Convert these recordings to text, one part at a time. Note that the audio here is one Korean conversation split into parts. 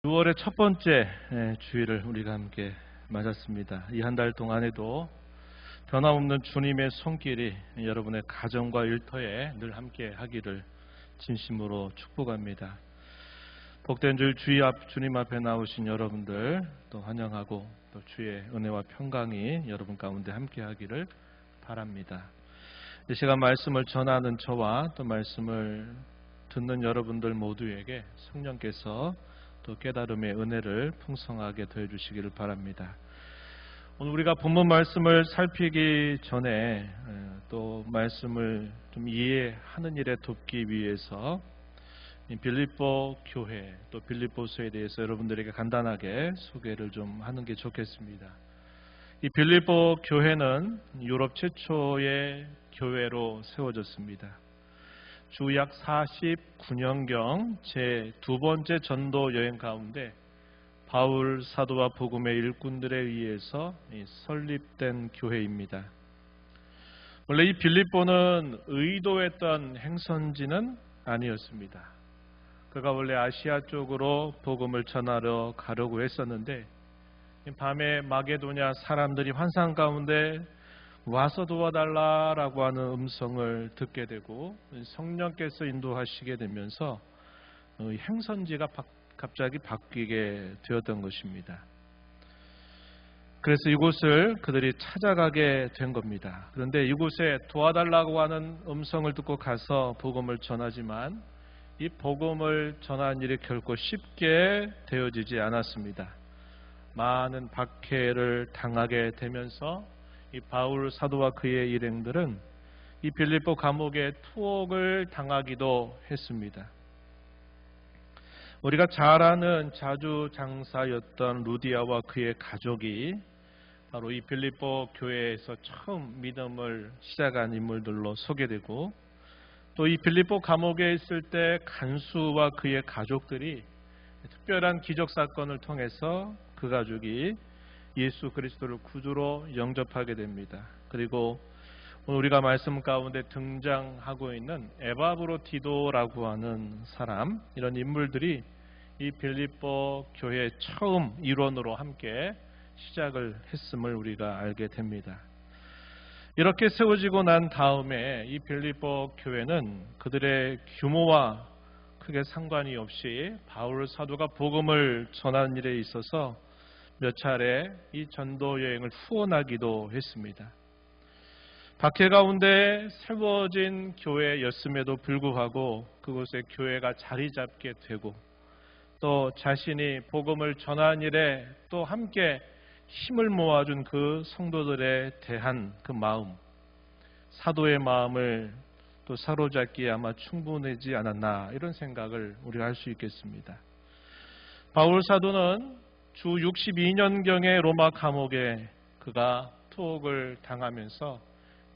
6월의 첫 번째 주일을 우리가 함께 맞았습니다. 이 한 달 동안에도 변함없는 주님의 손길이 여러분의 가정과 일터에 늘 함께 하기를 진심으로 축복합니다. 복된 주님 앞에 나오신 여러분들 또 환영하고 또 주의 은혜와 평강이 여러분 가운데 함께 하기를 바랍니다. 이 시간 말씀을 전하는 저와 또 말씀을 듣는 여러분들 모두에게 성령께서 또 깨달음의 은혜를 풍성하게 더해 주시기를 바랍니다. 오늘 우리가 본문 말씀을 살피기 전에 또 말씀을 좀 이해하는 일에 돕기 위해서 빌립보 교회 또 빌립보서에 대해서 여러분들에게 간단하게 소개를 좀 하는 게 좋겠습니다. 이 빌립보 교회는 유럽 최초의 교회로 세워졌습니다. 주 약 49년경 제 두 번째 전도 여행 가운데 바울 사도와 복음의 일꾼들에 의해서 설립된 교회입니다. 원래 이 빌립보는 의도했던 행선지는 아니었습니다. 그가 원래 아시아 쪽으로 복음을 전하러 가려고 했었는데 밤에 마게도냐 사람들이 환상 가운데 와서 도와달라라고 하는 음성을 듣게 되고 성령께서 인도하시게 되면서 행선지가 갑자기 바뀌게 되었던 것입니다. 그래서 이곳을 그들이 찾아가게 된 겁니다. 그런데 이곳에 도와달라고 하는 음성을 듣고 가서 복음을 전하지만 이 복음을 전하는 일이 결코 쉽게 되어지지 않았습니다. 많은 박해를 당하게 되면서 이 바울 사도와 그의 일행들은 이 빌립보 감옥에 투옥을 당하기도 했습니다. 우리가 잘 아는 자주장사였던 루디아와 그의 가족이 바로 이 빌립보 교회에서 처음 믿음을 시작한 인물들로 소개되고 또 이 빌립보 감옥에 있을 때 간수와 그의 가족들이 특별한 기적 사건을 통해서 그 가족이 예수 그리스도를 구주로 영접하게 됩니다. 그리고 오늘 우리가 말씀 가운데 등장하고 있는 에바브로디도라고 하는 사람, 이런 인물들이 이 빌립보 교회의 처음 일원으로 함께 시작을 했음을 우리가 알게 됩니다. 이렇게 세워지고 난 다음에 이 빌립보 교회는 그들의 규모와 크게 상관이 없이 바울 사도가 복음을 전하는 일에 있어서 몇 차례 이 전도 여행을 후원하기도 했습니다. 박해 가운데 세워진 교회였음에도 불구하고 그곳에 교회가 자리 잡게 되고 또 자신이 복음을 전하는 일에 또 함께 힘을 모아준 그 성도들에 대한 그 마음, 사도의 마음을 또 사로잡기에 아마 충분하지 않았나 이런 생각을 우리가 할 수 있겠습니다. 바울 사도는 주 62년경에 로마 감옥에 그가 투옥을 당하면서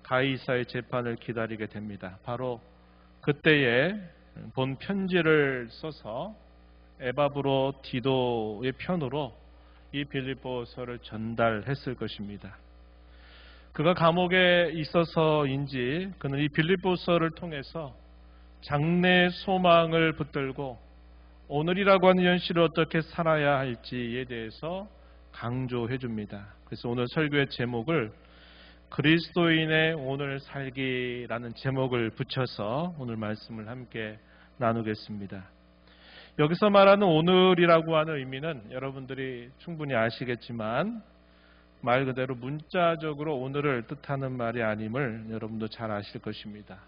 가이사의 재판을 기다리게 됩니다. 바로 그때에 본 편지를 써서 에바브로디도의 편으로 이 빌립보서를 전달했을 것입니다. 그가 감옥에 있어서인지 그는 이 빌립보서를 통해서 장래 소망을 붙들고 오늘이라고 하는 현실을 어떻게 살아야 할지에 대해서 강조해 줍니다. 그래서 오늘 설교의 제목을 그리스도인의 오늘 살기라는 제목을 붙여서 오늘 말씀을 함께 나누겠습니다. 여기서 말하는 오늘이라고 하는 의미는 여러분들이 충분히 아시겠지만 말 그대로 문자적으로 오늘을 뜻하는 말이 아님을 여러분도 잘 아실 것입니다.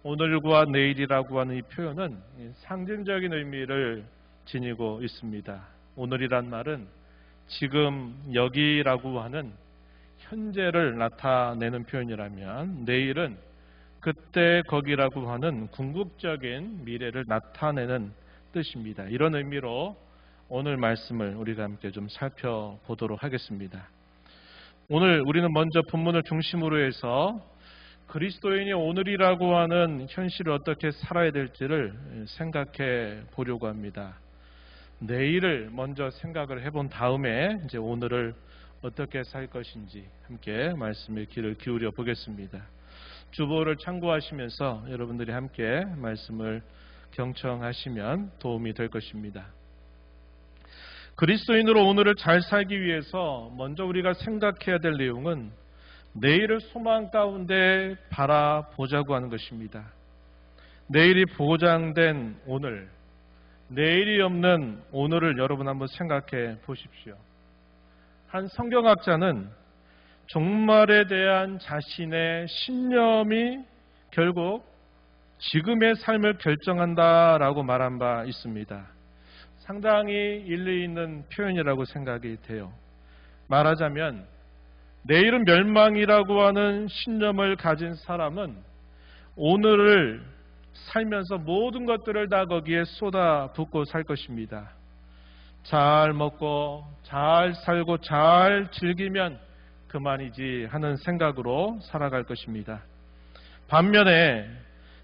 오늘과 내일이라고 하는 이 표현은 상징적인 의미를 지니고 있습니다. 오늘이란 말은 지금 여기라고 하는 현재를 나타내는 표현이라면 내일은 그때 거기라고 하는 궁극적인 미래를 나타내는 뜻입니다. 이런 의미로 오늘 말씀을 우리가 함께 좀 살펴보도록 하겠습니다. 오늘 우리는 먼저 본문을 중심으로 해서 그리스도인이 오늘이라고 하는 현실을 어떻게 살아야 될지를 생각해 보려고 합니다. 내일을 먼저 생각을 해본 다음에 이제 오늘을 어떻게 살 것인지 함께 말씀에 귀를 기울여 보겠습니다. 주보를 참고하시면서 여러분들이 함께 말씀을 경청하시면 도움이 될 것입니다. 그리스도인으로 오늘을 잘 살기 위해서 먼저 우리가 생각해야 될 내용은 내일을 소망 가운데 바라보자고 하는 것입니다. 내일이 보장된 오늘, 내일이 없는 오늘을 여러분 한번 생각해 보십시오. 한 성경학자는 종말에 대한 자신의 신념이 결국 지금의 삶을 결정한다라고 말한 바 있습니다. 상당히 일리 있는 표현이라고 생각이 돼요. 말하자면 내일은 멸망이라고 하는 신념을 가진 사람은 오늘을 살면서 모든 것들을 다 거기에 쏟아붓고 살 것입니다. 잘 먹고 잘 살고 잘 즐기면 그만이지 하는 생각으로 살아갈 것입니다. 반면에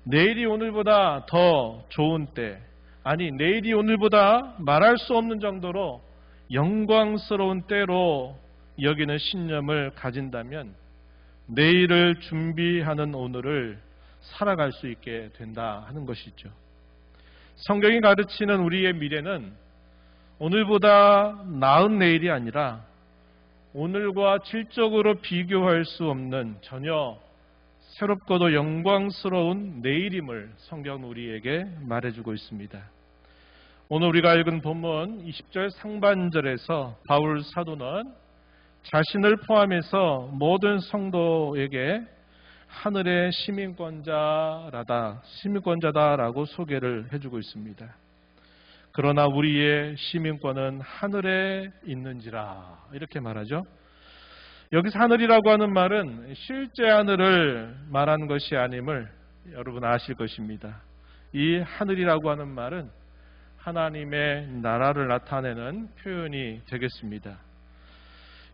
내일이 오늘보다 더 좋은 때, 아니 내일이 오늘보다 말할 수 없는 정도로 영광스러운 때로 여기는 신념을 가진다면 내일을 준비하는 오늘을 살아갈 수 있게 된다 하는 것이죠. 성경이 가르치는 우리의 미래는 오늘보다 나은 내일이 아니라 오늘과 질적으로 비교할 수 없는 전혀 새롭고도 영광스러운 내일임을 성경은 우리에게 말해주고 있습니다. 오늘 우리가 읽은 본문 20절 상반절에서 바울 사도는 자신을 포함해서 모든 성도에게 하늘의 시민권자다라고 소개를 해주고 있습니다. 그러나 우리의 시민권은 하늘에 있는지라 이렇게 말하죠. 여기서 하늘이라고 하는 말은 실제 하늘을 말하는 것이 아님을 여러분 아실 것입니다. 이 하늘이라고 하는 말은 하나님의 나라를 나타내는 표현이 되겠습니다.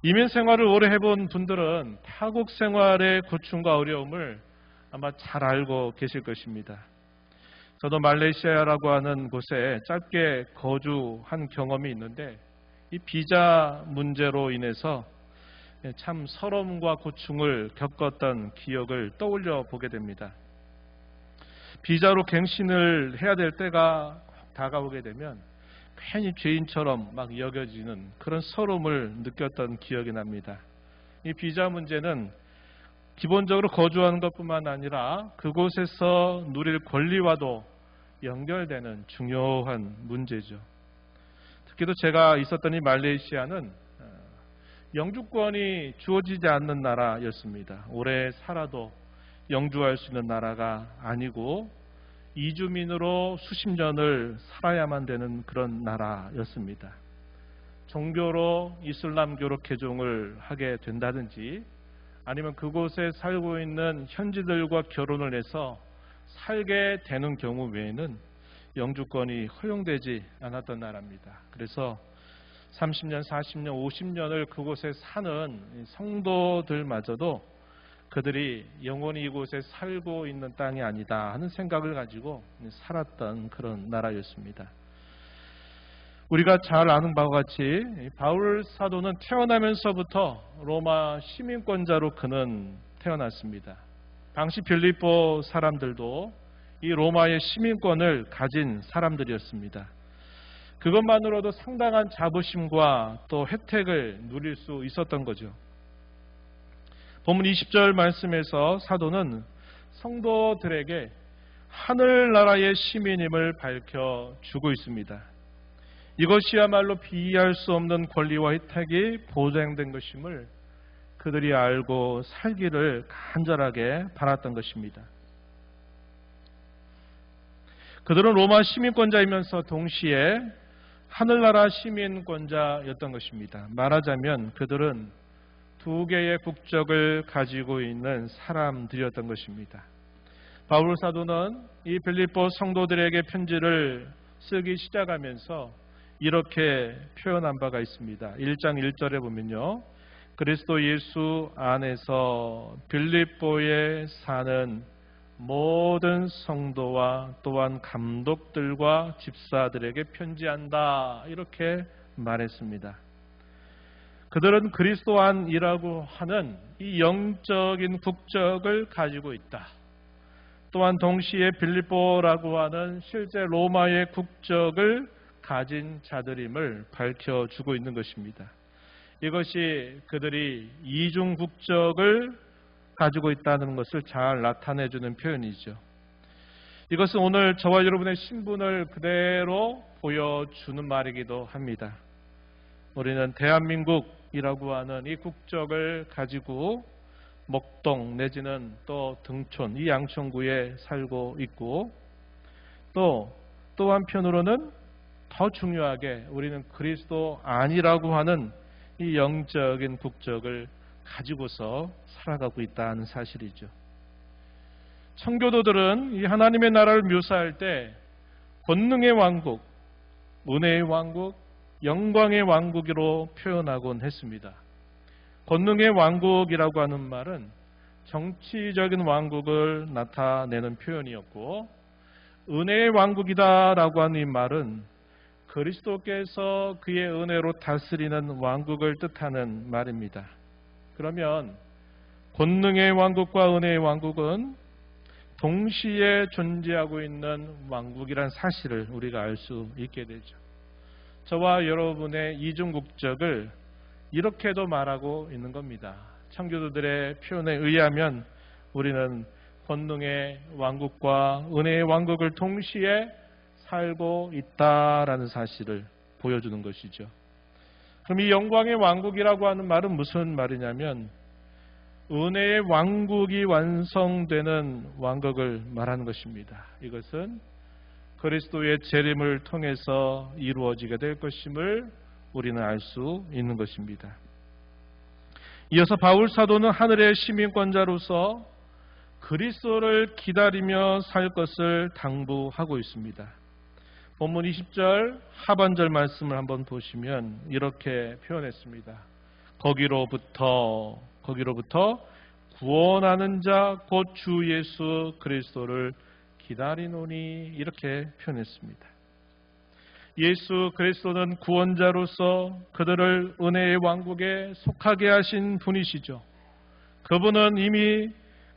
이민 생활을 오래 해본 분들은 타국 생활의 고충과 어려움을 아마 잘 알고 계실 것입니다. 저도 말레이시아라고 하는 곳에 짧게 거주한 경험이 있는데 이 비자 문제로 인해서 참 서러움과 고충을 겪었던 기억을 떠올려 보게 됩니다. 비자로 갱신을 해야 될 때가 다가오게 되면 괜히 죄인처럼 막 여겨지는 그런 서러움을 느꼈던 기억이 납니다. 이 비자 문제는 기본적으로 거주하는 것뿐만 아니라 그곳에서 누릴 권리와도 연결되는 중요한 문제죠. 특히도 제가 있었던 이 말레이시아는 영주권이 주어지지 않는 나라였습니다. 오래 살아도 영주할 수 있는 나라가 아니고 이주민으로 수십 년을 살아야만 되는 그런 나라였습니다. 종교로 이슬람교로 개종을 하게 된다든지 아니면 그곳에 살고 있는 현지들과 결혼을 해서 살게 되는 경우 외에는 영주권이 허용되지 않았던 나라입니다. 그래서 30년, 40년, 50년을 그곳에 사는 성도들마저도 그들이 영원히 이곳에 살고 있는 땅이 아니다 하는 생각을 가지고 살았던 그런 나라였습니다. 우리가 잘 아는 바와 같이 바울 사도는 태어나면서부터 로마 시민권자로 그는 태어났습니다. 당시 빌립보 사람들도 이 로마의 시민권을 가진 사람들이었습니다. 그것만으로도 상당한 자부심과 또 혜택을 누릴 수 있었던 거죠. 본문 20절 말씀에서 사도는 성도들에게 하늘나라의 시민임을 밝혀주고 있습니다. 이것이야말로 비할 수 없는 권리와 혜택이 보장된 것임을 그들이 알고 살기를 간절하게 바랐던 것입니다. 그들은 로마 시민권자이면서 동시에 하늘나라 시민권자였던 것입니다. 말하자면 그들은 두 개의 국적을 가지고 있는 사람들이었던 것입니다. 바울 사도는 이 빌립보 성도들에게 편지를 쓰기 시작하면서 이렇게 표현한 바가 있습니다. 1장 1절에 보면요. 그리스도 예수 안에서 빌립보에 사는 모든 성도와 또한 감독들과 집사들에게 편지한다. 이렇게 말했습니다. 그들은 그리스도 안이라고 하는 이 영적인 국적을 가지고 있다. 또한 동시에 빌립보라고 하는 실제 로마의 국적을 가진 자들임을 밝혀주고 있는 것입니다. 이것이 그들이 이중 국적을 가지고 있다는 것을 잘 나타내주는 표현이죠. 이것은 오늘 저와 여러분의 신분을 그대로 보여주는 말이기도 합니다. 우리는 대한민국이라고 하는 이 국적을 가지고 목동 내지는 또 등촌 이 양천구에 살고 있고 또 한편으로는 더 중요하게 우리는 그리스도 아니라고 하는 이 영적인 국적을 가지고서 살아가고 있다는 사실이죠. 청교도들은 이 하나님의 나라를 묘사할 때 권능의 왕국, 은혜의 왕국, 영광의 왕국으로 표현하곤 했습니다. 권능의 왕국이라고 하는 말은 정치적인 왕국을 나타내는 표현이었고, 은혜의 왕국이다라고 하는 이 말은 그리스도께서 그의 은혜로 다스리는 왕국을 뜻하는 말입니다. 그러면 권능의 왕국과 은혜의 왕국은 동시에 존재하고 있는 왕국이란 사실을 우리가 알 수 있게 되죠. 저와 여러분의 이중 국적을 이렇게도 말하고 있는 겁니다. 청교도들의 표현에 의하면 우리는 권능의 왕국과 은혜의 왕국을 동시에 살고 있다라는 사실을 보여주는 것이죠. 그럼 이 영광의 왕국이라고 하는 말은 무슨 말이냐면 은혜의 왕국이 완성되는 왕국을 말하는 것입니다. 이것은 그리스도의 재림을 통해서 이루어지게 될 것임을 우리는 알 수 있는 것입니다. 이어서 바울 사도는 하늘의 시민권자로서 그리스도를 기다리며 살 것을 당부하고 있습니다. 본문 20절 하반절 말씀을 한번 보시면 이렇게 표현했습니다. 거기로부터 구원하는 자 곧 주 예수 그리스도를 기다리노니 이렇게 표현했습니다. 예수 그리스도는 구원자로서 그들을 은혜의 왕국에 속하게 하신 분이시죠. 그분은 이미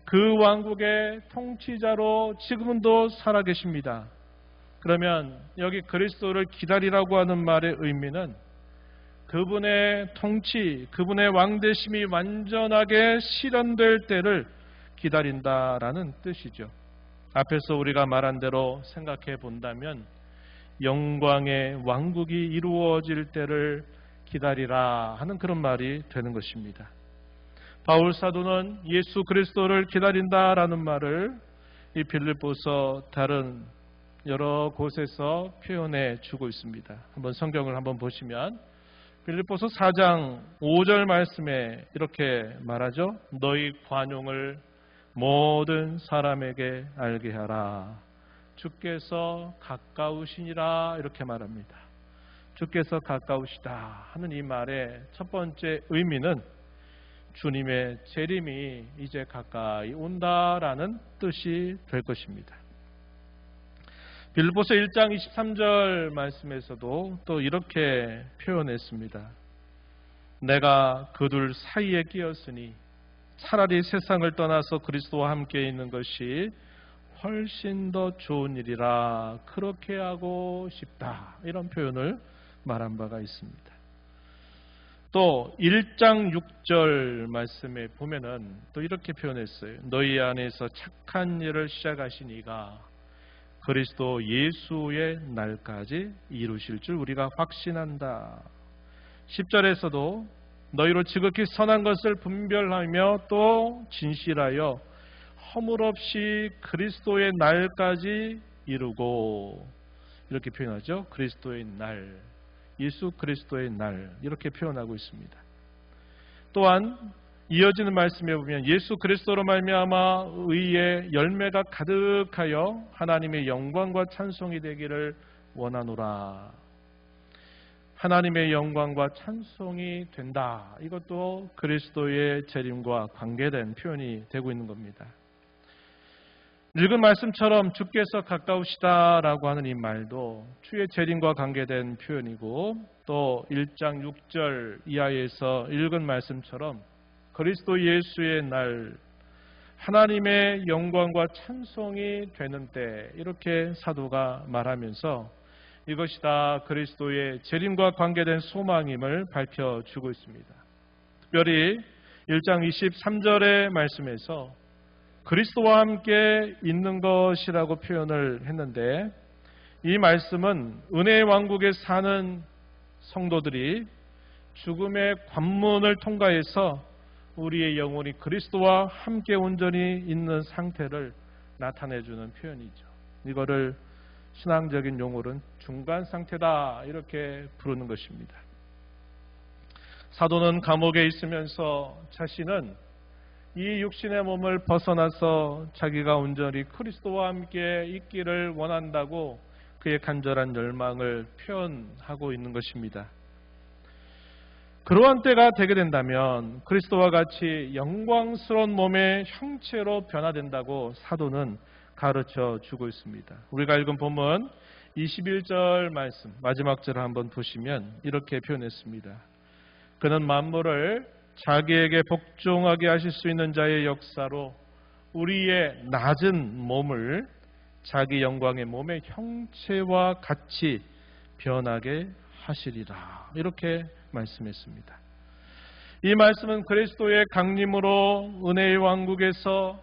그 왕국의 통치자로 지금도 살아계십니다. 그러면 여기 그리스도를 기다리라고 하는 말의 의미는 그분의 통치, 그분의 왕되심이 완전하게 실현될 때를 기다린다라는 뜻이죠. 앞에서 우리가 말한 대로 생각해 본다면 영광의 왕국이 이루어질 때를 기다리라 하는 그런 말이 되는 것입니다. 바울 사도는 예수 그리스도를 기다린다라는 말을 이 빌립보서 다른 여러 곳에서 표현해 주고 있습니다. 한번 성경을 한번 보시면 빌립보서 4장 5절 말씀에 이렇게 말하죠. 너희 관용을 모든 사람에게 알게 하라. 주께서 가까우시니라 이렇게 말합니다. 주께서 가까우시다 하는 이 말의 첫 번째 의미는 주님의 재림이 이제 가까이 온다라는 뜻이 될 것입니다. 빌립보서 1장 23절 말씀에서도 또 이렇게 표현했습니다. 내가 그 둘 사이에 끼었으니 차라리 세상을 떠나서 그리스도와 함께 있는 것이 훨씬 더 좋은 일이라 그렇게 하고 싶다. 이런 표현을 말한 바가 있습니다. 또 1장 6절 말씀에 보면은 또 이렇게 표현했어요. 너희 안에서 착한 일을 시작하신 이가 그리스도 예수의 날까지 이루실 줄 우리가 확신한다. 10절에서도 너희로 지극히 선한 것을 분별하며 또 진실하여 허물 없이 그리스도의 날까지 이루고 이렇게 표현하죠. 그리스도의 날, 예수 그리스도의 날 이렇게 표현하고 있습니다. 또한 이어지는 말씀에 보면 예수 그리스도로 말미암아 의의 열매가 가득하여 하나님의 영광과 찬송이 되기를 원하노라. 하나님의 영광과 찬송이 된다. 이것도 그리스도의 재림과 관계된 표현이 되고 있는 겁니다. 읽은 말씀처럼 주께서 가까우시다라고 하는 이 말도 주의 재림과 관계된 표현이고 또 1장 6절 이하에서 읽은 말씀처럼 그리스도 예수의 날 하나님의 영광과 찬송이 되는 때 이렇게 사도가 말하면서 이것이 다 그리스도의 재림과 관계된 소망임을 밝혀주고 있습니다. 특별히 1장 23절의 말씀에서 그리스도와 함께 있는 것이라고 표현을 했는데, 이 말씀은 은혜의 왕국에 사는 성도들이 죽음의 관문을 통과해서 우리의 영혼이 그리스도와 함께 온전히 있는 상태를 나타내주는 표현이죠. 이거를 신앙적인 용어로는 중간 상태다 이렇게 부르는 것입니다. 사도는 감옥에 있으면서 자신은 이 육신의 몸을 벗어나서 자기가 온전히 그리스도와 함께 있기를 원한다고 그의 간절한 열망을 표현하고 있는 것입니다. 그러한 때가 되게 된다면 그리스도와 같이 영광스러운 몸의 형체로 변화된다고 사도는 가르쳐 주고 있습니다. 우리가 읽은 본문 21절 말씀 마지막 절을 한번 보시면 이렇게 표현했습니다. 그는 만물을 자기에게 복종하게 하실 수 있는 자의 역사로 우리의 낮은 몸을 자기 영광의 몸의 형체와 같이 변하게 하시리라. 이렇게 말씀했습니다. 이 말씀은 그리스도의 강림으로 은혜의 왕국에서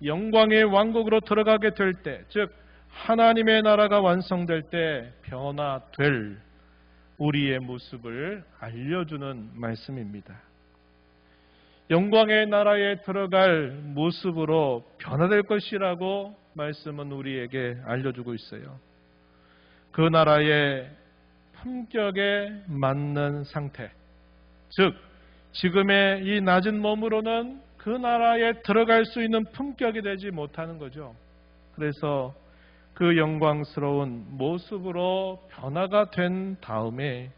영광의 왕국으로 들어가게 될 때, 즉 하나님의 나라가 완성될 때 변화될 우리의 모습을 알려주는 말씀입니다. 영광의 나라에 들어갈 모습으로 변화될 것이라고 말씀은 우리에게 알려주고 있어요. 그 나라의 품격에 맞는 상태, 즉 지금의 이 낮은 몸으로는 그 나라에 들어갈 수 있는 품격이 되지 못하는 거죠. 그래서 그 영광스러운 모습으로 변화가 된 다음에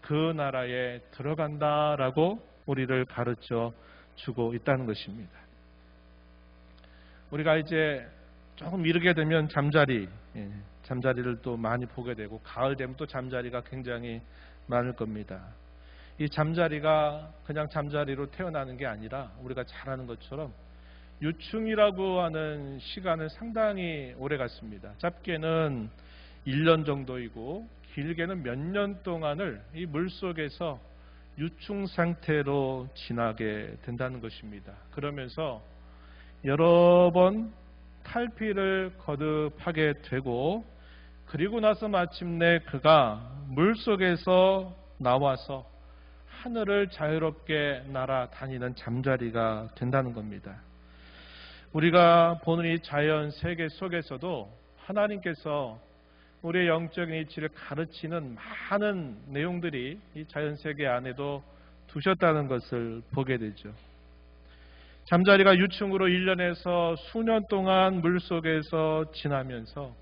그 나라에 들어간다라고 우리를 가르쳐 주고 있다는 것입니다. 우리가 이제 조금 이르게 되면 잠자리를 또 많이 보게 되고, 가을 되면 또 잠자리가 굉장히 많을 겁니다. 이 잠자리가 그냥 잠자리로 태어나는 게 아니라 우리가 잘 아는 것처럼 유충이라고 하는 시간을 상당히 오래 갔습니다. 짧게는 1년 정도이고 길게는 몇 년 동안을 이 물속에서 유충 상태로 지나게 된다는 것입니다. 그러면서 여러 번 탈피를 거듭하게 되고, 그리고 나서 마침내 그가 물속에서 나와서 하늘을 자유롭게 날아다니는 잠자리가 된다는 겁니다. 우리가 보는 이 자연 세계 속에서도 하나님께서 우리의 영적인 이치를 가르치는 많은 내용들이 이 자연 세계 안에도 두셨다는 것을 보게 되죠. 잠자리가 유충으로 1년에서 수년 동안 물속에서 지나면서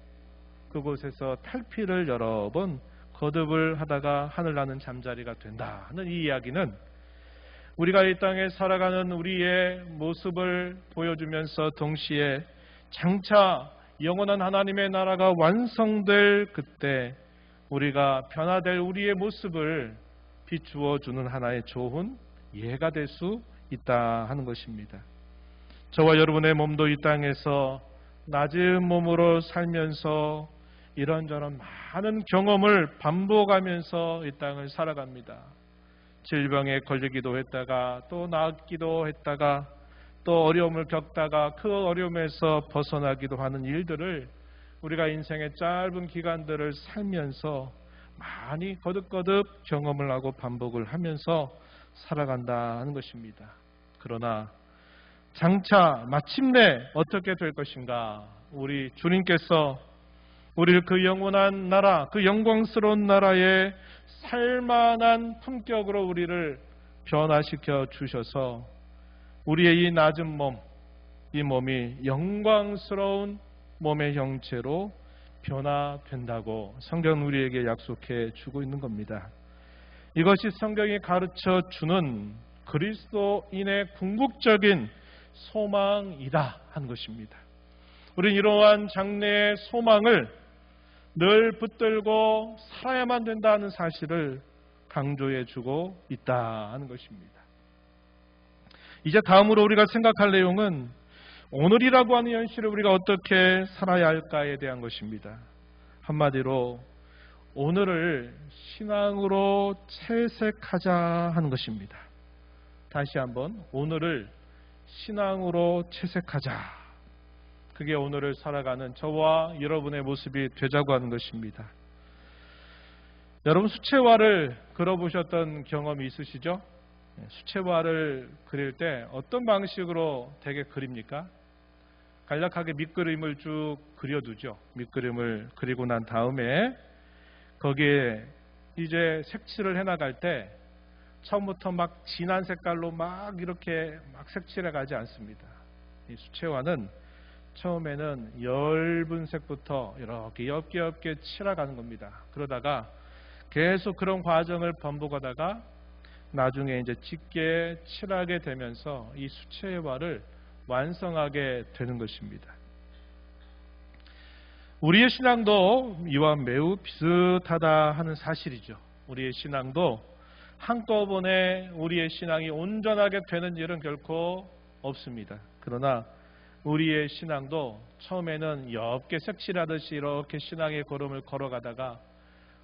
그곳에서 탈피를 여러 번 거듭을 하다가 하늘나는 잠자리가 된다 하는 이 이야기는 우리가 이 땅에 살아가는 우리의 모습을 보여주면서 동시에 장차 영원한 하나님의 나라가 완성될 그때 우리가 변화될 우리의 모습을 비추어 주는 하나의 좋은 예가 될 수 있다 하는 것입니다. 저와 여러분의 몸도 이 땅에서 낮은 몸으로 살면서 이런저런 많은 경험을 반복하면서 이 땅을 살아갑니다. 질병에 걸리기도 했다가 또 낫기도 했다가 또 어려움을 겪다가 그 어려움에서 벗어나기도 하는 일들을 우리가 인생의 짧은 기간들을 살면서 많이 거듭거듭 경험을 하고 반복을 하면서 살아간다 하는 것입니다. 그러나 장차 마침내 어떻게 될 것인가? 우리 주님께서 우리를 그 영원한 나라, 그 영광스러운 나라에 살만한 품격으로 우리를 변화시켜 주셔서 우리의 이 낮은 몸, 이 몸이 영광스러운 몸의 형체로 변화된다고 성경은 우리에게 약속해 주고 있는 겁니다. 이것이 성경이 가르쳐 주는 그리스도인의 궁극적인 소망이다 하는 것입니다. 우리는 이러한 장래의 소망을 늘 붙들고 살아야만 된다는 사실을 강조해 주고 있다 하는 것입니다. 이제 다음으로 우리가 생각할 내용은 오늘이라고 하는 현실을 우리가 어떻게 살아야 할까에 대한 것입니다. 한마디로 오늘을 신앙으로 채색하자 하는 것입니다. 다시 한번 오늘을 신앙으로 채색하자. 그게 오늘을 살아가는 저와 여러분의 모습이 되자고 하는 것입니다. 여러분 수채화를 그려보셨던 경험이 있으시죠? 수채화를 그릴 때 어떤 방식으로 대개 그립니까? 간략하게 밑그림을 쭉 그려두죠. 밑그림을 그리고 난 다음에 거기에 이제 색칠을 해나갈 때 처음부터 막 진한 색깔로 막 이렇게 막 색칠해 가지 않습니다. 이 수채화는 처음에는 엷은 색부터 이렇게 옅게 칠해가는 겁니다. 그러다가 계속 그런 과정을 반복하다가 나중에 이제 짙게 칠하게 되면서 이 수채화를 완성하게 되는 것입니다. 우리의 신앙도 이와 매우 비슷하다 하는 사실이죠. 우리의 신앙도 한꺼번에 우리의 신앙이 온전하게 되는 일은 결코 없습니다. 그러나 우리의 신앙도 처음에는 옅게 색칠하듯이 이렇게 신앙의 걸음을 걸어가다가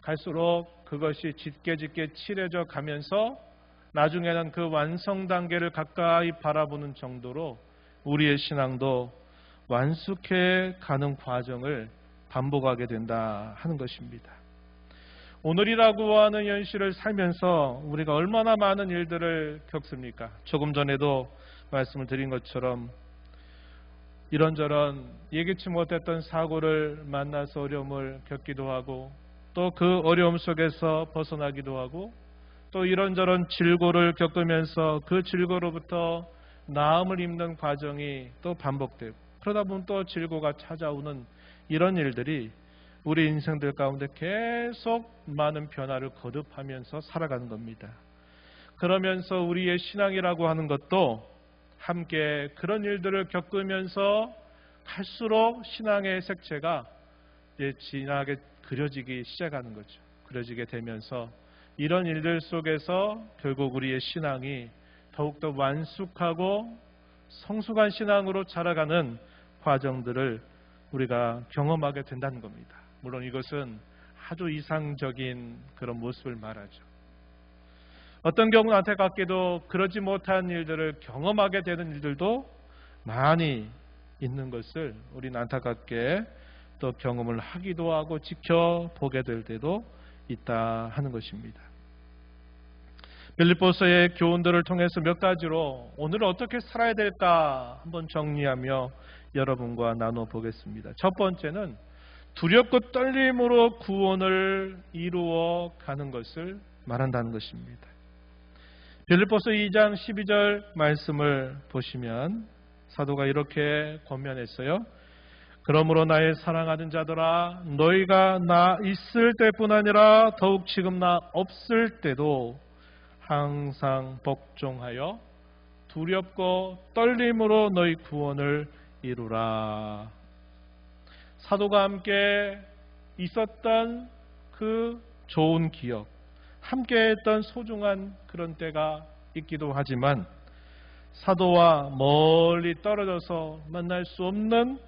갈수록 그것이 짙게 칠해져 가면서 나중에는 그 완성 단계를 가까이 바라보는 정도로 우리의 신앙도 완숙해 가는 과정을 반복하게 된다 하는 것입니다. 오늘이라고 하는 현실을 살면서 우리가 얼마나 많은 일들을 겪습니까? 조금 전에도 말씀을 드린 것처럼 이런저런 예기치 못했던 사고를 만나서 어려움을 겪기도 하고 또 그 어려움 속에서 벗어나기도 하고 또 이런저런 질고를 겪으면서 그 질고로부터 나음을 입는 과정이 또 반복되고 그러다 보면 또 질고가 찾아오는 이런 일들이 우리 인생들 가운데 계속 많은 변화를 거듭하면서 살아가는 겁니다. 그러면서 우리의 신앙이라고 하는 것도 함께 그런 일들을 겪으면서 갈수록 신앙의 색채가 이제 진하게 그려지기 시작하는 거죠. 그려지게 되면서 이런 일들 속에서 결국 우리의 신앙이 더욱더 완숙하고 성숙한 신앙으로 자라가는 과정들을 우리가 경험하게 된다는 겁니다. 물론 이것은 아주 이상적인 그런 모습을 말하죠. 어떤 경우는 안타깝게도 그러지 못한 일들을 경험하게 되는 일들도 많이 있는 것을 우리는 안타깝게 또 경험을 하기도 하고 지켜보게 될 때도 있다 하는 것입니다. 빌립보서의 교훈들을 통해서 몇 가지로 오늘 어떻게 살아야 될까 한번 정리하며 여러분과 나눠보겠습니다. 첫 번째는 두렵고 떨림으로 구원을 이루어 가는 것을 말한다는 것입니다. 빌립보서 2장 12절 말씀을 보시면 사도가 이렇게 권면했어요. 그러므로 나의 사랑하는 자들아 너희가 나 있을 때뿐 아니라 더욱 지금 나 없을 때도 항상 복종하여 두렵고 떨림으로 너희 구원을 이루라. 사도가 함께 있었던 그 좋은 기억, 함께 했던 소중한 그런 때가 있기도 하지만 사도와 멀리 떨어져서 만날 수 없는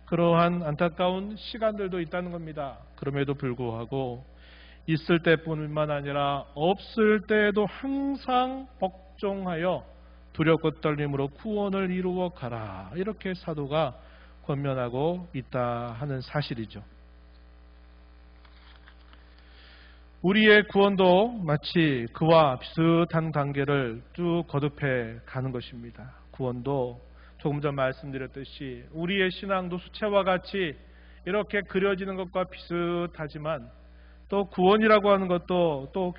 그러한 안타까운 시간들도 있다는 겁니다. 그럼에도 불구하고 있을 때뿐만 아니라 없을 때에도 항상 복종하여 두렵고 떨림으로 구원을 이루어 가라. 이렇게 사도가 권면하고 있다 하는 사실이죠. 우리의 구원도 마치 그와 비슷한 단계를 쭉 거듭해 가는 것입니다. 구원도 조금 전 말씀드렸듯이 우리의 신앙도 수채화 같이 이렇게 그려지는 것과 비슷하지만 또 구원이라고 하는 것도 또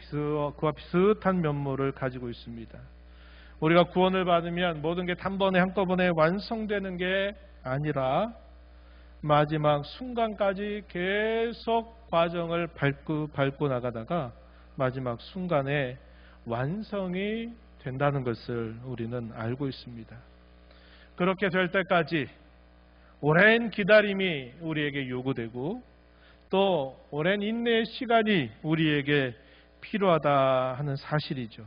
그와 비슷한 면모를 가지고 있습니다. 우리가 구원을 받으면 모든 게 단번에 한꺼번에 완성되는 게 아니라 마지막 순간까지 계속 과정을 밟고 나가다가 마지막 순간에 완성이 된다는 것을 우리는 알고 있습니다. 그렇게 될 때까지 오랜 기다림이 우리에게 요구되고 또 오랜 인내의 시간이 우리에게 필요하다 하는 사실이죠.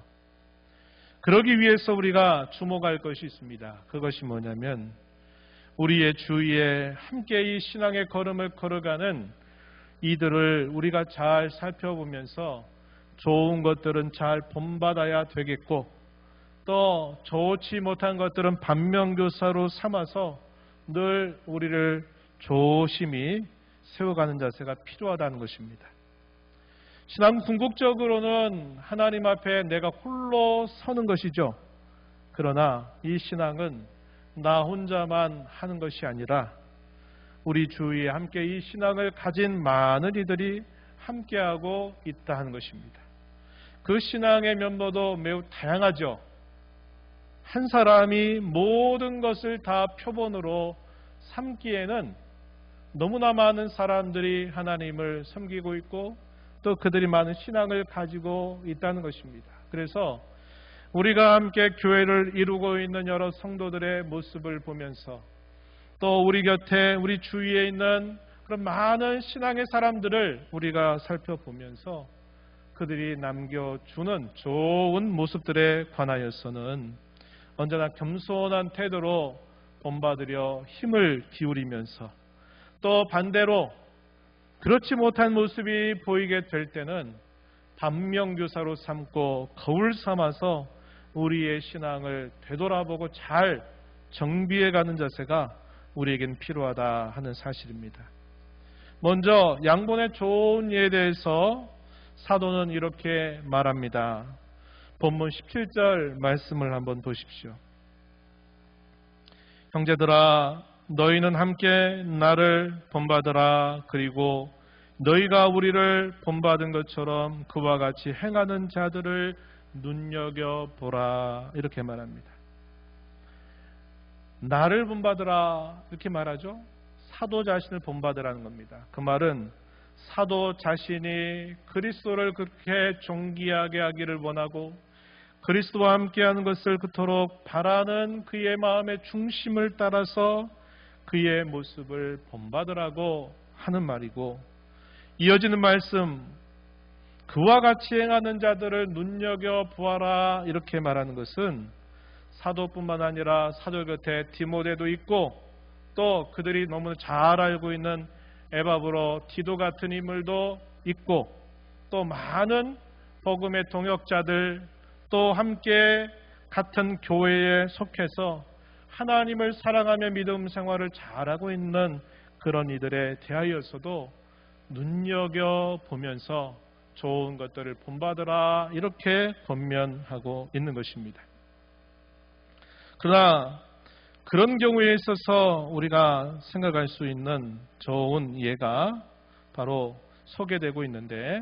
그러기 위해서 우리가 주목할 것이 있습니다. 그것이 뭐냐면 우리의 주위에 함께 이 신앙의 걸음을 걸어가는 이들을 우리가 잘 살펴보면서 좋은 것들은 잘 본받아야 되겠고, 또 좋지 못한 것들은 반면교사로 삼아서 늘 우리를 조심히 세워가는 자세가 필요하다는 것입니다. 신앙 궁극적으로는 하나님 앞에 내가 홀로 서는 것이죠. 그러나 이 신앙은 나 혼자만 하는 것이 아니라 우리 주위에 함께 이 신앙을 가진 많은 이들이 함께하고 있다 하는 것입니다. 그 신앙의 면모도 매우 다양하죠. 한 사람이 모든 것을 다 표본으로 삼기에는 너무나 많은 사람들이 하나님을 섬기고 있고 또 그들이 많은 신앙을 가지고 있다는 것입니다. 그래서 우리가 함께 교회를 이루고 있는 여러 성도들의 모습을 보면서 또 우리 곁에 우리 주위에 있는 그런 많은 신앙의 사람들을 우리가 살펴보면서 그들이 남겨주는 좋은 모습들에 관하여서는 언제나 겸손한 태도로 본받으려 힘을 기울이면서 또 반대로 그렇지 못한 모습이 보이게 될 때는 반면교사로 삼고 거울 삼아서 우리의 신앙을 되돌아보고 잘 정비해가는 자세가 우리에겐 필요하다 하는 사실입니다. 먼저 양본의 좋은 예에 대해서 사도는 이렇게 말합니다. 본문 17절 말씀을 한번 보십시오. 형제들아, 너희는 함께 나를 본받으라. 그리고 너희가 우리를 본받은 것처럼 그와 같이 행하는 자들을 눈여겨보라. 이렇게 말합니다. 나를 본받으라 이렇게 말하죠. 사도 자신을 본받으라는 겁니다. 그 말은 사도 자신이 그리스도를 그렇게 존귀하게 하기를 원하고 그리스도와 함께하는 것을 그토록 바라는 그의 마음의 중심을 따라서 그의 모습을 본받으라고 하는 말이고, 이어지는 말씀 그와 같이 행하는 자들을 눈여겨보아라 이렇게 말하는 것은 사도뿐만 아니라 사도 곁에 디모데도 있고 또 그들이 너무 잘 알고 있는 에바브로 디도 같은 인물도 있고 또 많은 복음의 동역자들 또 함께 같은 교회에 속해서 하나님을 사랑하며 믿음 생활을 잘하고 있는 그런 이들에 대하여서도 눈여겨보면서 좋은 것들을 본받으라 이렇게 권면하고 있는 것입니다. 그러나 그런 경우에 있어서 우리가 생각할 수 있는 좋은 예가 바로 소개되고 있는데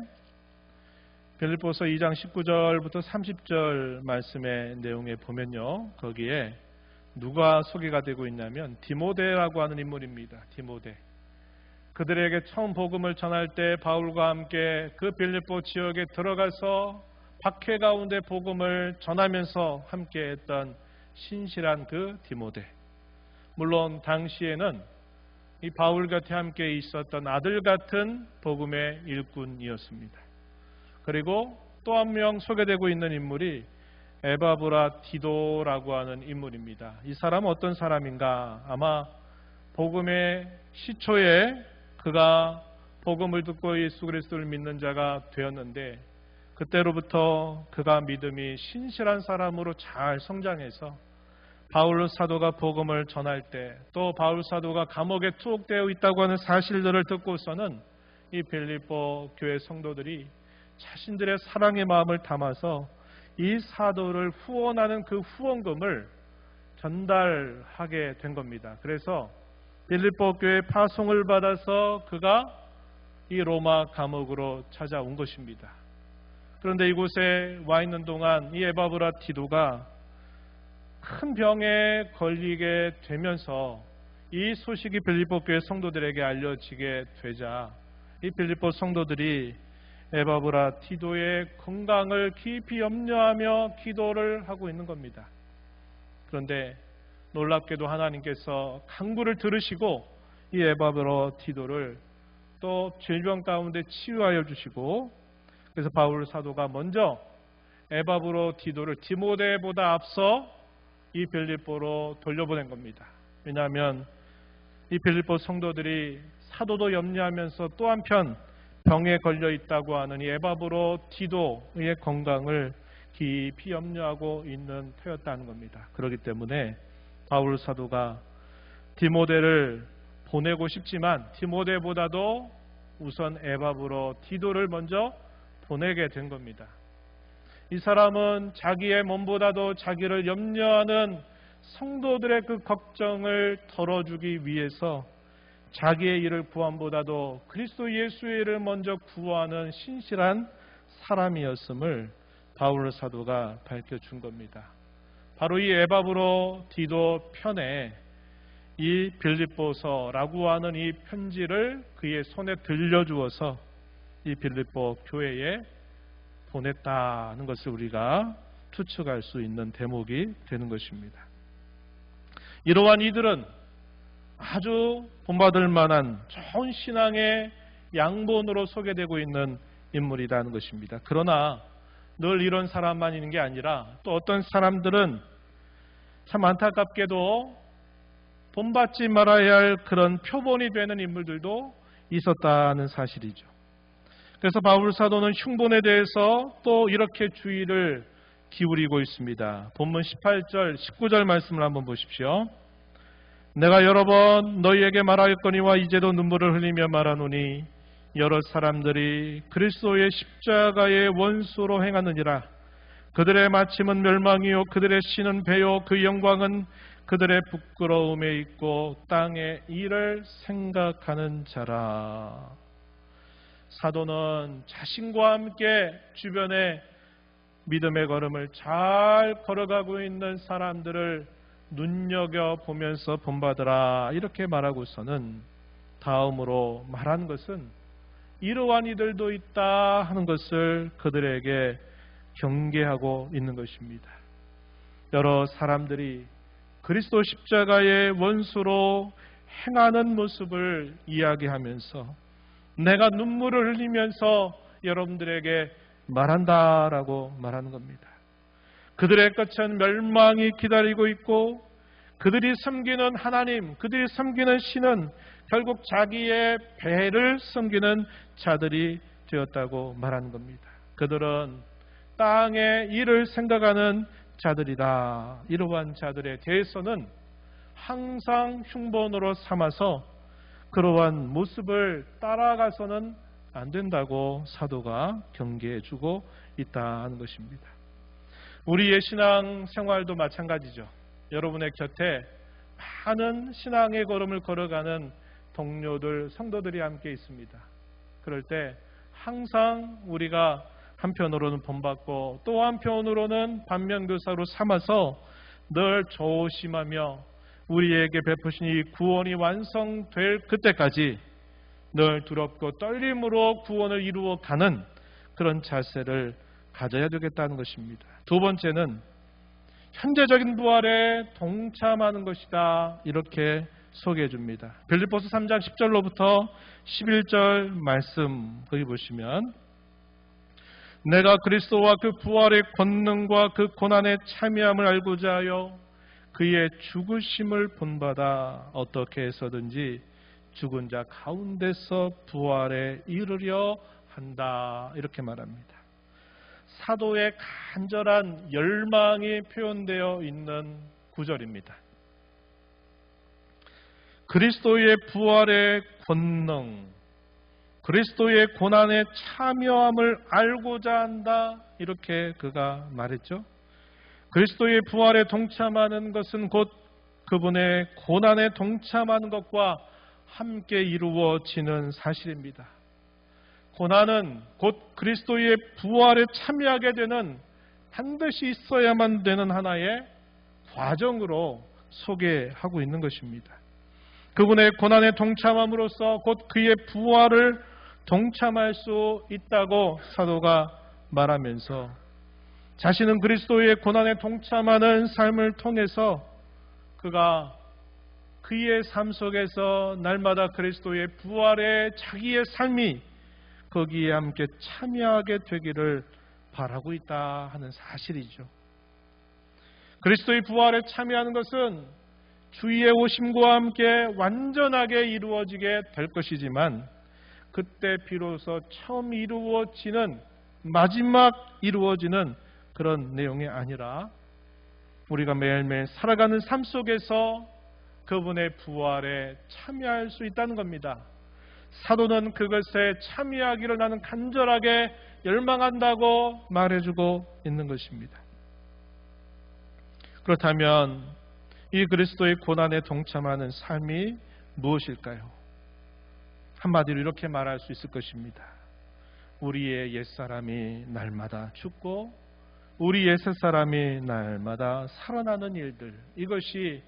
빌립보서 2장 19절부터 30절 말씀의 내용에 보면요. 거기에 누가 소개가 되고 있냐면 디모데라고 하는 인물입니다. 디모데. 그들에게 처음 복음을 전할 때 바울과 함께 그 빌립보 지역에 들어가서 박해 가운데 복음을 전하면서 함께 했던 신실한 그 디모데. 물론 당시에는 이 바울 곁에 함께 있었던 아들 같은 복음의 일꾼이었습니다. 그리고 또 한 명 소개되고 있는 인물이 에바브라 디도라고 하는 인물입니다. 이 사람은 어떤 사람인가? 아마 복음의 시초에 그가 복음을 듣고 예수 그리스도를 믿는 자가 되었는데 그때로부터 그가 믿음이 신실한 사람으로 잘 성장해서 바울 사도가 복음을 전할 때 또 바울 사도가 감옥에 투옥되어 있다고 하는 사실들을 듣고서는 이 빌립보 교회 성도들이 자신들의 사랑의 마음을 담아서 이 사도를 후원하는 그 후원금을 전달하게 된 겁니다. 그래서 빌립보 교회 파송을 받아서 그가 이 로마 감옥으로 찾아온 것입니다. 그런데 이곳에 와 있는 동안 이 에바브라 디도가 큰 병에 걸리게 되면서 이 소식이 빌립보 교회 성도들에게 알려지게 되자 이 빌립보 성도들이 에바브라 디도의 건강을 깊이 염려하며 기도를 하고 있는 겁니다. 그런데 놀랍게도 하나님께서 간구를 들으시고 이 에바브라 디도를 또 질병 가운데 치유하여 주시고 그래서 바울 사도가 먼저 에바브라 디도를 디모데보다 앞서 이 빌립보로 돌려보낸 겁니다. 왜냐하면 이 빌립보 성도들이 사도도 염려하면서 또 한편 병에 걸려 있다고 하는 이 에바브로 디도의 건강을 깊이 염려하고 있는 터였다는 겁니다. 그렇기 때문에 바울 사도가 디모데를 보내고 싶지만 디모데보다도 우선 에바브로 디도를 먼저 보내게 된 겁니다. 이 사람은 자기의 몸보다도 자기를 염려하는 성도들의 그 걱정을 덜어주기 위해서 자기의 일을 구함보다도 그리스도 예수의 일을 먼저 구하는 신실한 사람이었음을 바울 사도가 밝혀준 겁니다. 바로 이 에바브로 디도 편에 이 빌립보서라고 하는 이 편지를 그의 손에 들려주어서 이 빌립보 교회에 보냈다는 것을 우리가 추측할 수 있는 대목이 되는 것입니다. 이러한 이들은 아주 본받을 만한 좋은 신앙의 양본으로 소개되고 있는 인물이라는 것입니다. 그러나 늘 이런 사람만 있는 게 아니라 또 어떤 사람들은 참 안타깝게도 본받지 말아야 할 그런 표본이 되는 인물들도 있었다는 사실이죠. 그래서 바울 사도는 흉본에 대해서 또 이렇게 주의를 기울이고 있습니다. 본문 18절, 19절 말씀을 한번 보십시오. 내가 여러 번 너희에게 말하였거니와 이제도 눈물을 흘리며 말하노니 여러 사람들이 그리스도의 십자가의 원수로 행하느니라. 그들의 마침은 멸망이요 그들의 신은 배요 그 영광은 그들의 부끄러움에 있고 땅의 일을 생각하는 자라. 사도는 자신과 함께 주변에 믿음의 걸음을 잘 걸어가고 있는 사람들을 눈여겨보면서 본받으라 이렇게 말하고서는 다음으로 말한 것은 이러한 이들도 있다 하는 것을 그들에게 경계하고 있는 것입니다. 여러 사람들이 그리스도 십자가의 원수로 행하는 모습을 이야기하면서 내가 눈물을 흘리면서 여러분들에게 말한다라고 말하는 겁니다. 그들의 끝은 멸망이 기다리고 있고 그들이 섬기는 하나님, 그들이 섬기는 신은 결국 자기의 배를 섬기는 자들이 되었다고 말하는 겁니다. 그들은 땅의 일을 생각하는 자들이다. 이러한 자들에 대해서는 항상 흉본으로 삼아서 그러한 모습을 따라가서는 안 된다고 사도가 경계해주고 있다는 것입니다. 우리의 신앙 생활도 마찬가지죠. 여러분의 곁에 많은 신앙의 걸음을 걸어가는 동료들, 성도들이 함께 있습니다. 그럴 때 항상 우리가 한편으로는 본받고 또 한편으로는 반면교사로 삼아서 늘 조심하며 우리에게 베푸신 이 구원이 완성될 그때까지 늘 두렵고 떨림으로 구원을 이루어가는 그런 자세를 가져야 되겠다는 것입니다. 두 번째는 현재적인 부활에 동참하는 것이다. 이렇게 소개해 줍니다. 빌립보서 3장 10절로부터 11절 말씀 거기 보시면 내가 그리스도와 그 부활의 권능과 그 고난의 참여함을 알고자 하여 그의 죽으심을 본받아 어떻게 해서든지 죽은 자 가운데서 부활에 이르려 한다. 이렇게 말합니다. 사도의 간절한 열망이 표현되어 있는 구절입니다. 그리스도의 부활의 권능, 그리스도의 고난에 참여함을 알고자 한다. 이렇게 그가 말했죠. 그리스도의 부활에 동참하는 것은 곧 그분의 고난에 동참하는 것과 함께 이루어지는 사실입니다. 고난은 곧 그리스도의 부활에 참여하게 되는 반드시 있어야만 되는 하나의 과정으로 소개하고 있는 것입니다. 그분의 고난에 동참함으로써 곧 그의 부활을 동참할 수 있다고 사도가 말하면서 자신은 그리스도의 고난에 동참하는 삶을 통해서 그가 그의 삶 속에서 날마다 그리스도의 부활에 자기의 삶이 거기에 함께 참여하게 되기를 바라고 있다 하는 사실이죠. 그리스도의 부활에 참여하는 것은 주의 오심과 함께 완전하게 이루어지게 될 것이지만 그때 비로소 처음 이루어지는, 마지막 이루어지는 그런 내용이 아니라 우리가 매일매일 살아가는 삶 속에서 그분의 부활에 참여할 수 있다는 겁니다. 사도는 그것에 참여하기를 나는 간절하게 열망한다고 말해주고 있는 것입니다. 그렇다면 이 그리스도의 고난에 동참하는 삶이 무엇일까요? 한마디로 이렇게 말할 수 있을 것입니다. 우리의 옛사람이 날마다 죽고 우리의 새사람이 날마다 살아나는 일들, 이것이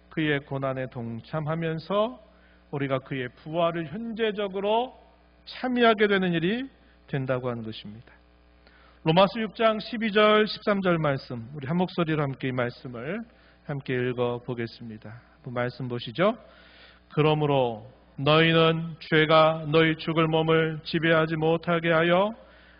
그의 고난에 동참하면서 우리가 그의 부활을 현재적으로 참여하게 되는 일이 된다고 하는 것입니다. 로마서 6장 12절 13절 말씀, 우리 한 목소리로 함께 이 말씀을 함께 읽어보겠습니다. 말씀 보시죠. 그러므로 너희는 죄가 너희 죽을 몸을 지배하지 못하게 하여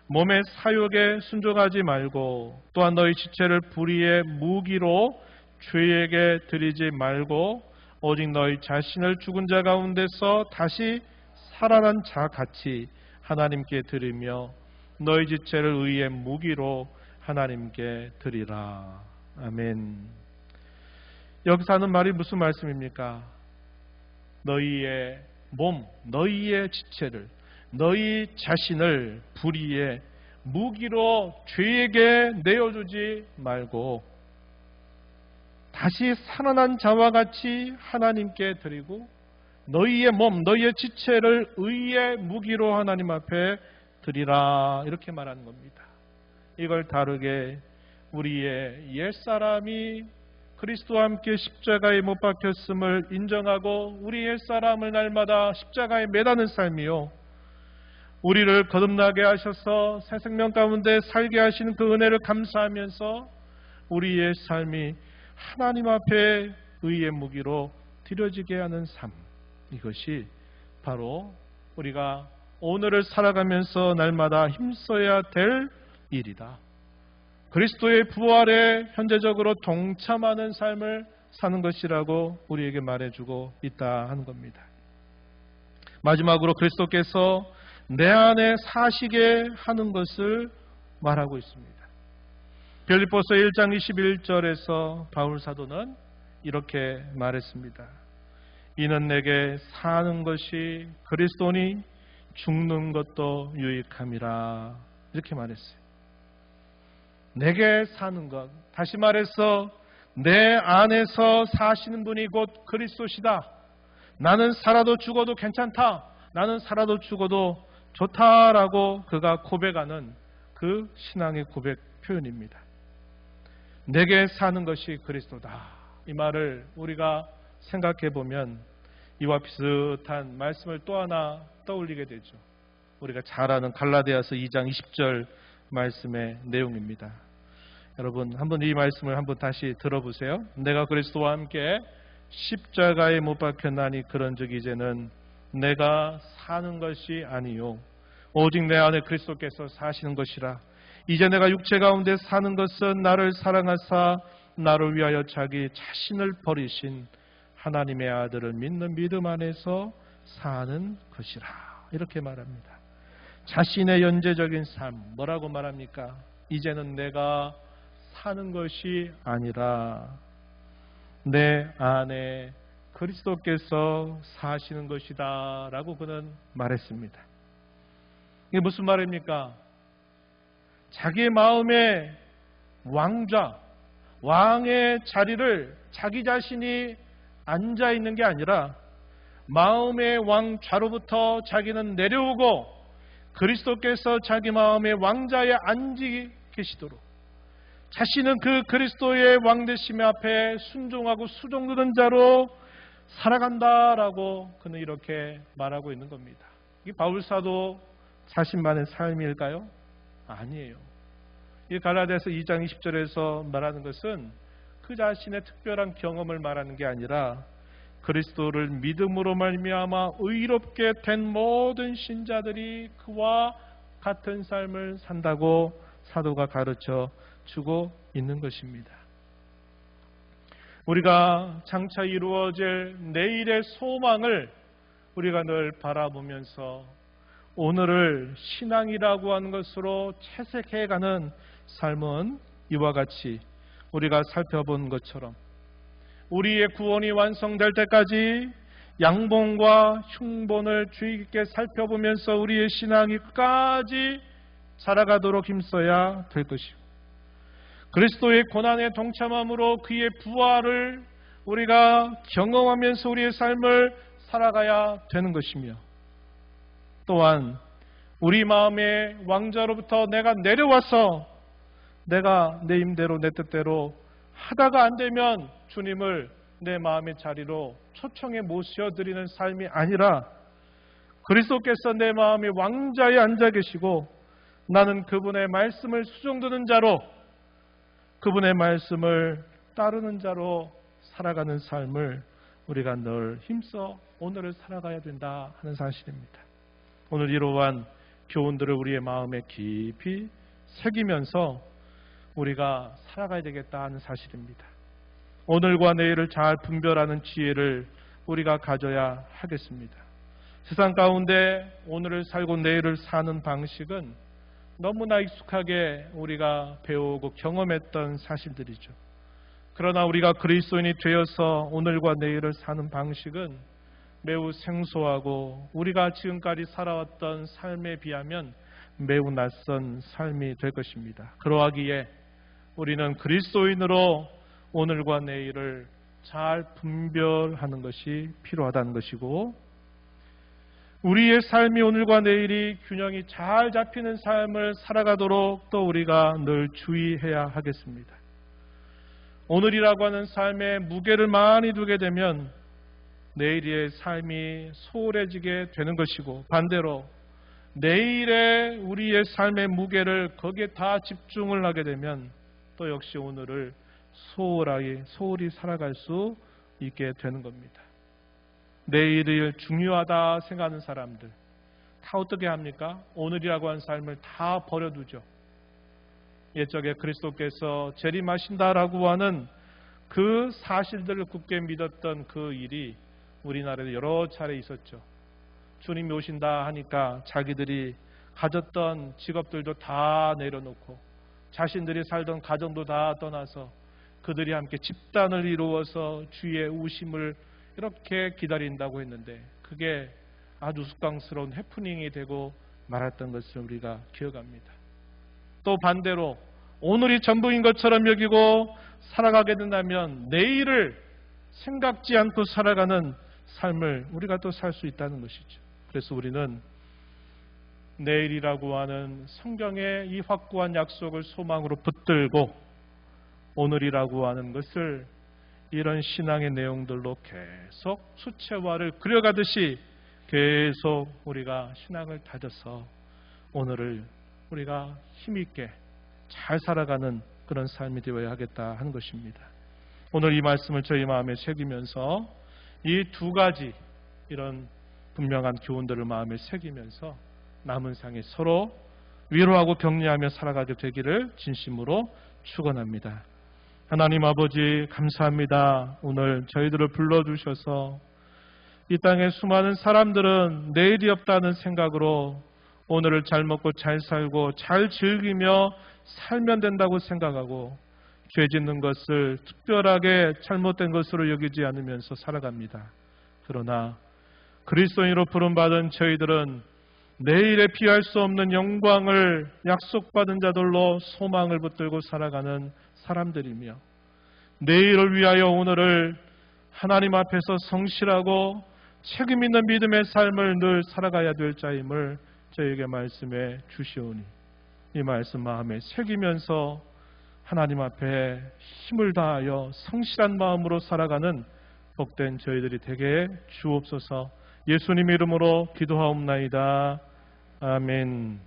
몸의 사욕에 순종하지 말고, 또한 너희 지체를 불의의 무기로 죄에게 드리지 말고, 오직 너희 자신을 죽은 자 가운데서 다시 살아난 자 같이 하나님께 드리며 너희 지체를 의의 무기로 하나님께 드리라. 아멘. 여기서 하는 말이 무슨 말씀입니까? 너희의 몸, 너희의 지체를, 너희 자신을 불의의 무기로 죄에게 내어주지 말고 다시 살아난 자와 같이 하나님께 드리고, 너희의 몸, 너희의 지체를 의의 무기로 하나님 앞에 드리라, 이렇게 말하는 겁니다. 이걸 다르게 우리의 옛사람이 그리스도와 함께 십자가에 못 박혔음을 인정하고 우리 옛사람을 날마다 십자가에 매다는 삶이요, 우리를 거듭나게 하셔서 새 생명 가운데 살게 하시는 그 은혜를 감사하면서 우리의 삶이 하나님 앞에 의의 무기로 드려지게 하는 삶, 이것이 바로 우리가 오늘을 살아가면서 날마다 힘써야 될 일이다. 그리스도의 부활에 현재적으로 동참하는 삶을 사는 것이라고 우리에게 말해주고 있다 하는 겁니다. 마지막으로 그리스도께서 내 안에 사시게 하는 것을 말하고 있습니다. 빌립보서 1장 21절에서 바울 사도는 이렇게 말했습니다. 이는 내게 사는 것이 그리스도니 죽는 것도 유익함이라, 이렇게 말했어요. 내게 사는 것, 다시 말해서 내 안에서 사시는 분이 곧 그리스도시다. 나는 살아도 죽어도 괜찮다. 나는 살아도 죽어도 좋다라고 그가 고백하는 그 신앙의 고백 표현입니다. 내게 사는 것이 그리스도다. 이 말을 우리가 생각해 보면 이와 비슷한 말씀을 또 하나 떠올리게 되죠. 우리가 잘 아는 갈라디아서 2장 20절 말씀의 내용입니다. 여러분, 한번 이 말씀을 한번 다시 들어보세요. 내가 그리스도와 함께 십자가에 못 박혔나니 그런즉 이제는 내가 사는 것이 아니요 오직 내 안에 그리스도께서 사시는 것이라. 이제 내가 육체 가운데 사는 것은 나를 사랑하사 나를 위하여 자기 자신을 버리신 하나님의 아들을 믿는 믿음 안에서 사는 것이라, 이렇게 말합니다. 자신의 현재적인 삶, 뭐라고 말합니까? 이제는 내가 사는 것이 아니라 내 안에 그리스도께서 사시는 것이다 라고 그는 말했습니다. 이게 무슨 말입니까? 자기의 마음의 왕좌, 왕의 자리를 자기 자신이 앉아 있는 게 아니라 마음의 왕좌로부터 자기는 내려오고 그리스도께서 자기 마음의 왕좌에 앉이 계시도록 자신은 그 그리스도의 왕되심 앞에 순종하고 수종드는 자로 살아간다라고 그는 이렇게 말하고 있는 겁니다. 이 바울 사도 자신만의 삶일까요? 아니에요. 이 갈라디아서 2장 20절에서 말하는 것은 그 자신의 특별한 경험을 말하는 게 아니라 그리스도를 믿음으로 말미암아 의롭게 된 모든 신자들이 그와 같은 삶을 산다고 사도가 가르쳐 주고 있는 것입니다. 우리가 장차 이루어질 내일의 소망을 우리가 늘 바라보면서 오늘을 신앙이라고 하는 것으로 채색해가는 삶은 이와 같이 우리가 살펴본 것처럼 우리의 구원이 완성될 때까지 양본과 흉본을 주의 깊게 살펴보면서 우리의 신앙이 끝까지 살아가도록 힘써야 될 것이고, 그리스도의 고난에 동참함으로 그의 부활을 우리가 경험하면서 우리의 삶을 살아가야 되는 것이며, 또한 우리 마음의 왕자로부터 내가 내려와서 내가 내 힘대로 내 뜻대로 하다가 안 되면 주님을 내 마음의 자리로 초청해 모셔드리는 삶이 아니라 그리스도께서 내 마음의 왕자에 앉아 계시고 나는 그분의 말씀을 수종드는 자로, 그분의 말씀을 따르는 자로 살아가는 삶을 우리가 늘 힘써 오늘을 살아가야 된다 하는 사실입니다. 오늘 이러한 교훈들을 우리의 마음에 깊이 새기면서 우리가 살아가야 되겠다 하는 사실입니다. 오늘과 내일을 잘 분별하는 지혜를 우리가 가져야 하겠습니다. 세상 가운데 오늘을 살고 내일을 사는 방식은 너무나 익숙하게 우리가 배우고 경험했던 사실들이죠. 그러나 우리가 그리스도인이 되어서 오늘과 내일을 사는 방식은 매우 생소하고 우리가 지금까지 살아왔던 삶에 비하면 매우 낯선 삶이 될 것입니다. 그러하기에 우리는 그리스도인으로 오늘과 내일을 잘 분별하는 것이 필요하다는 것이고, 우리의 삶이 오늘과 내일이 균형이 잘 잡히는 삶을 살아가도록 또 우리가 늘 주의해야 하겠습니다. 오늘이라고 하는 삶에 무게를 많이 두게 되면 내일의 삶이 소홀해지게 되는 것이고, 반대로 내일의 우리의 삶의 무게를 거기에 다 집중을 하게 되면 또 역시 오늘을 소홀히 살아갈 수 있게 되는 겁니다. 내일을 중요하다 생각하는 사람들 다 어떻게 합니까? 오늘이라고 하는 삶을 다 버려두죠. 옛적에 그리스도께서 재림하신다라고 하는 그 사실들을 굳게 믿었던 그 일이 우리나라에 여러 차례 있었죠. 주님이 오신다 하니까 자기들이 가졌던 직업들도 다 내려놓고 자신들이 살던 가정도 다 떠나서 그들이 함께 집단을 이루어서 주의 오심을 이렇게 기다린다고 했는데 그게 아주 우스꽝스러운 해프닝이 되고 말았던 것을 우리가 기억합니다. 또 반대로 오늘이 전부인 것처럼 여기고 살아가게 된다면 내일을 생각지 않고 살아가는 삶을 우리가 또 살 수 있다는 것이죠. 그래서 우리는 내일이라고 하는 성경의 이 확고한 약속을 소망으로 붙들고 오늘이라고 하는 것을 이런 신앙의 내용들로 계속 수채화를 그려가듯이 계속 우리가 신앙을 다져서 오늘을 우리가 힘있게 잘 살아가는 그런 삶이 되어야 하겠다 하는 것입니다. 오늘 이 말씀을 저희 마음에 새기면서 이 두 가지 이런 분명한 교훈들을 마음에 새기면서 남은 생에 서로 위로하고 격려하며 살아가게 되기를 진심으로 축원합니다. 하나님 아버지 감사합니다. 오늘 저희들을 불러주셔서 이 땅의 수많은 사람들은 내일이 없다는 생각으로 오늘을 잘 먹고 잘 살고 잘 즐기며 살면 된다고 생각하고 죄 짓는 것을 특별하게 잘못된 것으로 여기지 않으면서 살아갑니다. 그러나 그리스도인으로 부름받은 저희들은 내일에 피할 수 없는 영광을 약속받은 자들로 소망을 붙들고 살아가는 사람들이며 내일을 위하여 오늘을 하나님 앞에서 성실하고 책임 있는 믿음의 삶을 늘 살아가야 될 자임을 저에게 말씀해 주시오니 이 말씀 마음에 새기면서 하나님 앞에 힘을 다하여 성실한 마음으로 살아가는 복된 저희들이 되게 주옵소서. 예수님 이름으로 기도하옵나이다. 아멘.